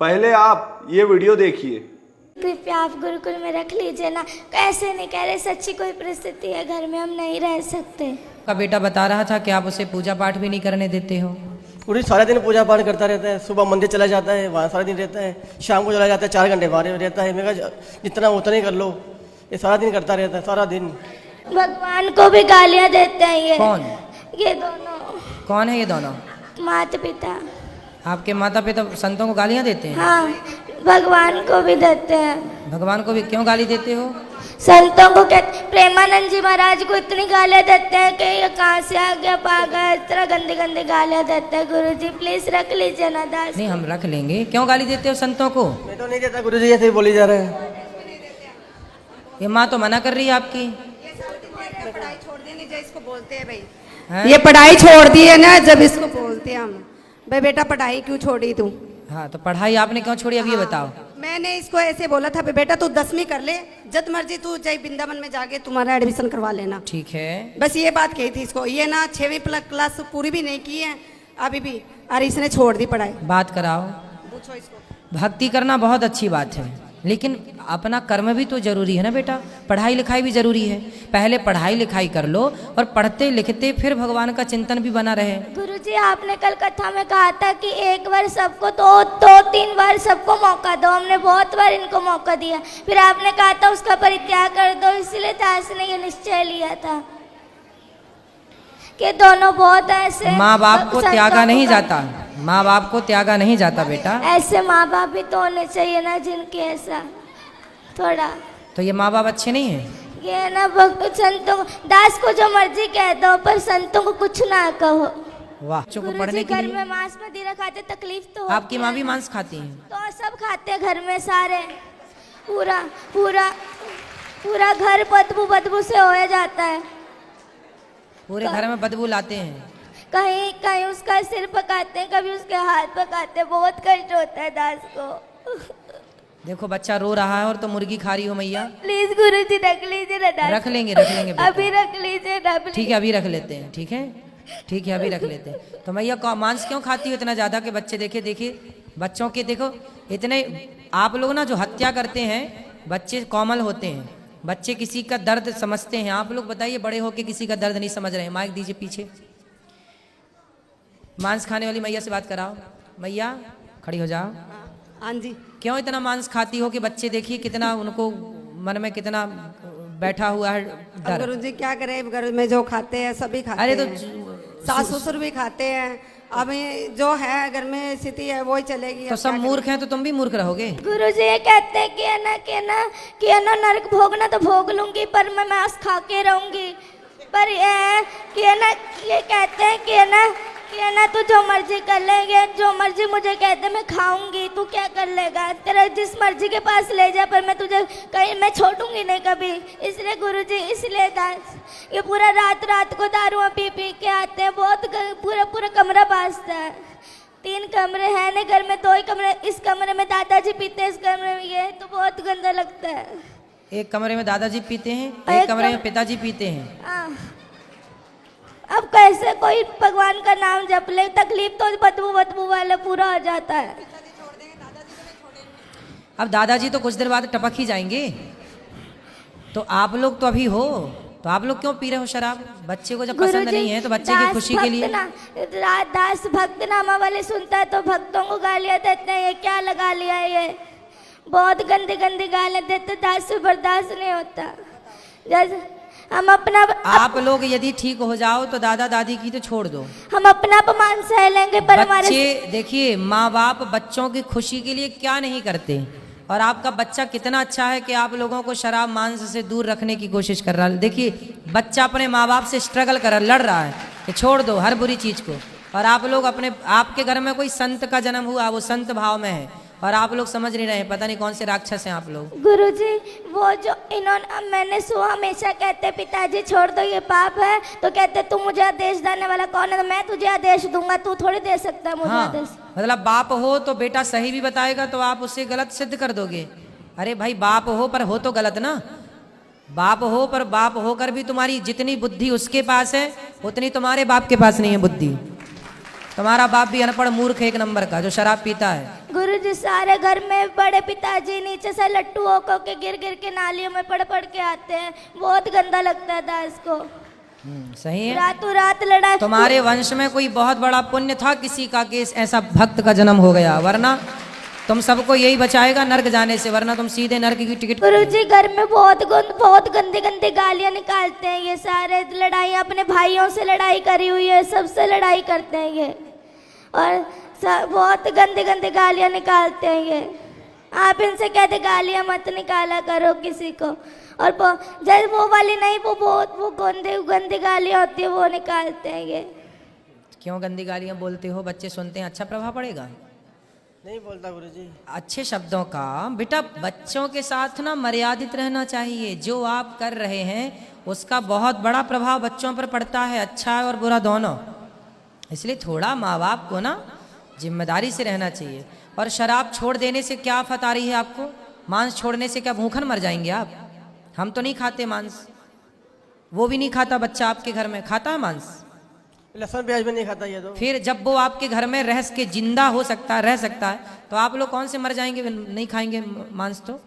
पहले आप ये वीडियो देखिए। कृपया आप गुरुकुल में रख लीजिए ना। ऐसे नहीं कह रहे, सच्ची कोई परिस्थिति है घर में, हम नहीं रह सकते। का बेटा बता रहा था कि आप उसे पूजा पाठ भी नहीं करने देते हो। पूरी सारा दिन पूजा पाठ करता रहता है। सुबह मंदिर चला जाता है, वहाँ सारा दिन रहता है। शाम को चला जाता है, 4 घंटे बाहर रहता है। मैं कहा जितना उतना ही कर लो। ये सारा दिन करता रहता है, सारा दिन। भगवान को भी गालियां देते हैं ये। कौन? ये दोनों। कौन है ये दोनों? माता पिता। आपके माता पिता संतों को गालियां देते हैं? हाँ, भगवान को भी देते हैं। भगवान को भी क्यों गाली देते हो? संतों को कहते, प्रेमानंद जी महाराज को इतनी गालियां देते हैं कि ये कहाँ से आ गया पागल, इतना गंदी गंदी गालियां देते हैं। गुरु जी प्लीज रख लीजिए ना दास। नहीं, हम रख लेंगे। क्यों गाली देते हो संतों को? मैं तो नहीं देता गुरुजी, ऐसे ही बोली जा रहे हैं। ये माँ तो मना कर रही है आपकी। पढ़ाई छोड़ देनी जो इसको बोलते हैं भाई। हैं? ये पढ़ाई छोड़ दी है ना, जब इसको बोलते हैं हम भाई बेटा पढ़ाई क्यों छोड़ी तू। हाँ, तो पढ़ाई आपने क्यों छोड़ी अब ये बताओ। मैंने इसको ऐसे बोला था बेटा तू 10वीं कर ले, जब मर्जी तू जय वृंदावन में जाके तुम्हारा एडमिशन करवा लेना। ठीक है। बस ये बात कही थी इसको। ये ना 6वीं क्लास पूरी भी नहीं की है अभी भी, और इसने छोड़ दी पढ़ाई। बात कराओ। पूछो इसको। भक्ति करना बहुत अच्छी बात है, लेकिन अपना कर्म भी तो जरूरी है ना बेटा। पढ़ाई लिखाई भी जरूरी है। पहले पढ़ाई लिखाई कर लो और पढ़ते लिखते फिर भगवान का चिंतन भी बना रहे। गुरुजी आपने कल कथा में कहा था कि एक बार सबको दो 3 बार सबको मौका दो। हमने बहुत बार इनको मौका दिया, फिर आपने कहा था उसका परित्याग कर दो। इसलिए दास ने ये निश्चय लिया था कि दोनों बहुत ऐसे। माँ बाप को त्यागा नहीं जाता, माँ बाप को त्यागा नहीं जाता बेटा। ऐसे माँ बाप भी तो होने चाहिए ना जिनके ऐसा थोड़ा। तो ये माँ बाप अच्छे नहीं हैं? ये है ना संतों को, दास को जो मर्जी कह दो पर संतों को कुछ ना कहो। वाह, बच्चों को पढ़ने गुरुजी के घर लिए। में मांस मदिरा खाते, तकलीफ तो आपकी माँ भी मांस खाती है? तो सब खाते हैं घर में सारे। पूरा पूरा पूरा घर बदबू बदबू से हो जाता है। पूरे घर में बदबू लाते हैं। कहीं कहीं उसका सिर पकाते हैं, कभी उसके हाथ पकाते हैं। बहुत कष्ट होता है दास को। देखो बच्चा रो रहा है और तो मुर्गी खा रही हो मैया। प्लीज गुरुजी रख लीजिए ना दास। रख लेंगे बेटा। अभी रख लीजिए ना। ठीक है, अभी रख लेते हैं। ठीक है, ठीक है, अभी रख लेते हैं। तो मैया मांस क्यों खाती हो इतना ज्यादा कि बच्चे देखिए बच्चों के देखो इतने। आप लोग ना जो हत्या करते हैं, बच्चे कोमल होते हैं, बच्चे किसी का दर्द समझते हैं। आप लोग बताइए, बड़े होके किसी का दर्द नहीं समझ रहे हैं। माइक दीजिए पीछे। मांस खाने वाली मैया से बात कराओ। मैया खड़ी हो जाओ। हाँ जी। क्यों इतना मांस खाती हो कि बच्चे देखिए कितना उनको मन में कितना बैठा हुआ है डर। गुरुजी क्या करे, घर में जो खाते हैं सभी खाते अरे तो हैं। सास ससुर भी खाते हैं। अब जो है घर में स्थिति है वही चलेगी। तो सब मूर्ख हैं तो तुम भी मूर्ख रहोगे। गुरुजी ये कहते हैं कि है ना नरक भोगना तो भोग लूंगी, पर मैं मांस खा के रहूंगी। पर ये कहते हैं कि है ना तू जो मर्जी कर लेंगे, जो मर्जी मुझे कहते मैं खाऊंगी, तू क्या कर लेगा, तेरा जिस मर्जी के पास ले जा, पर मैं तुझे कहीं मैं छोड़ूंगी नहीं कभी। इसलिए गुरुजी, इसलिए दास ये पूरा रात को दारुआं पी के आते हैं। बहुत पूरा कमरा बाजता है। 3 कमरे हैं ना घर में, 2 ही कमरे। इस कमरे में दादाजी पीते हैं, इस कमरे में ये, तो बहुत गंदा लगता है। एक कमरे में दादाजी पीते हैं, एक कमरे में पिताजी पीते हैं। अब कैसे कोई भगवान का नाम जप ले, तकलीफ तो बदबू वाला पूरा हो जाता है। अब दादाजी तो कुछ देर बाद टपक ही जाएंगे। तो आप लोग तो अभी हो, तो आप लोग क्यों पी रहे हो शराब? बच्चे को जब पसंद नहीं है तो बच्चे की खुशी के लिए। दास भक्त नामा वाले सुनता है तो भक्तों को गालियां देते हैं। ये क्या लगा लिया है, ये बहुत गंदी गंदी गालियां देते। दास से बर्दाश्त नहीं होता। जैसे हम अपना आप लोग यदि ठीक हो जाओ तो दादा दादी की तो छोड़ दो, हम अपना अपमान सह लेंगे, पर हमारे बच्चे देखिए माँ बाप बच्चों की खुशी के लिए क्या नहीं करते। और आपका बच्चा कितना अच्छा है कि आप लोगों को शराब मांस से दूर रखने की कोशिश कर रहा है। देखिए बच्चा अपने माँ बाप से स्ट्रगल कर लड़ रहा है कि छोड़ दो हर बुरी चीज को। और आप लोग आपके घर में कोई संत का जन्म हुआ, वो संत भाव में है, और आप लोग समझ नहीं रहे, पता नहीं कौन से राक्षस हैं आप लोग। गुरुजी वो जो इन्होंने, मैंने सुना हमेशा कहते पिताजी छोड़ दो ये पाप है, तो कहते तू मुझे आदेश देने वाला कौन है, तो मैं तुझे आदेश दूंगा, तू थोड़ी दे सकता है मुझे आदेश। मतलब बाप हो तो बेटा सही भी बताएगा तो आप उससे गलत सिद्ध कर दोगे। अरे भाई बाप हो पर हो तो गलत ना। बाप हो पर बाप होकर भी तुम्हारी जितनी बुद्धि उसके पास है उतनी तुम्हारे बाप के पास नहीं है बुद्धि। तुम्हारा बाप भी अनपढ़ मूर्ख एक नंबर का जो शराब पीता है। गुरुजी सारे घर में बड़े पिताजी नीचे से लट्टू होकर के गिर गिर के नालियों में पड़ पड़ के आते हैं, बहुत गंदा लगता था इसको। सही है। रातों रात लड़ाई। तुम्हारे वंश में कोई बहुत बड़ा पुण्य था किसी का कि ऐसा भक्त का जन्म हो गया, वरना तुम सबको यही बचाएगा नर्क जाने से, वरना तुम सीधे नर्क की टिकट। गुरुजी घर में बहुत गंदी गंदी गालियां निकालते हैं ये सारे, लड़ाई अपने भाइयों से लड़ाई करी हुई है, सबसे लड़ाई करते हैं ये, और बहुत गंदी गंदी गालियां निकालते हैं ये। आप इनसे कहते गालियां मत निकाला करो किसी को, और जब वो वाली नहीं, वो गंदी गालियां होती है वो निकालते हैं ये। क्यों गंदी गालियां बोलते हो? बच्चे सुनते हैं, अच्छा प्रभाव पड़ेगा? नहीं बोलता गुरुजी। अच्छे शब्दों का बेटा बच्चों के साथ ना मर्यादित रहना चाहिए। जो आप कर रहे हैं उसका बहुत बड़ा प्रभाव बच्चों पर पड़ता है, अच्छा और बुरा दोनों। इसलिए थोड़ा माँ बाप को ना जिम्मेदारी से रहना चाहिए। और शराब छोड़ देने से क्या आफत आ रही है आपको? मांस छोड़ने से क्या भूखन मर जाएंगे आप? हम तो नहीं खाते मांस, वो भी नहीं खाता बच्चा आपके घर में, खाता है मांस? लहसुन प्याज भी नहीं खाता ये तो। फिर जब वो आपके घर में रह के जिंदा हो सकता है, रह सकता है, तो आप लोग कौन से मर जाएंगे नहीं खाएंगे मांस? तो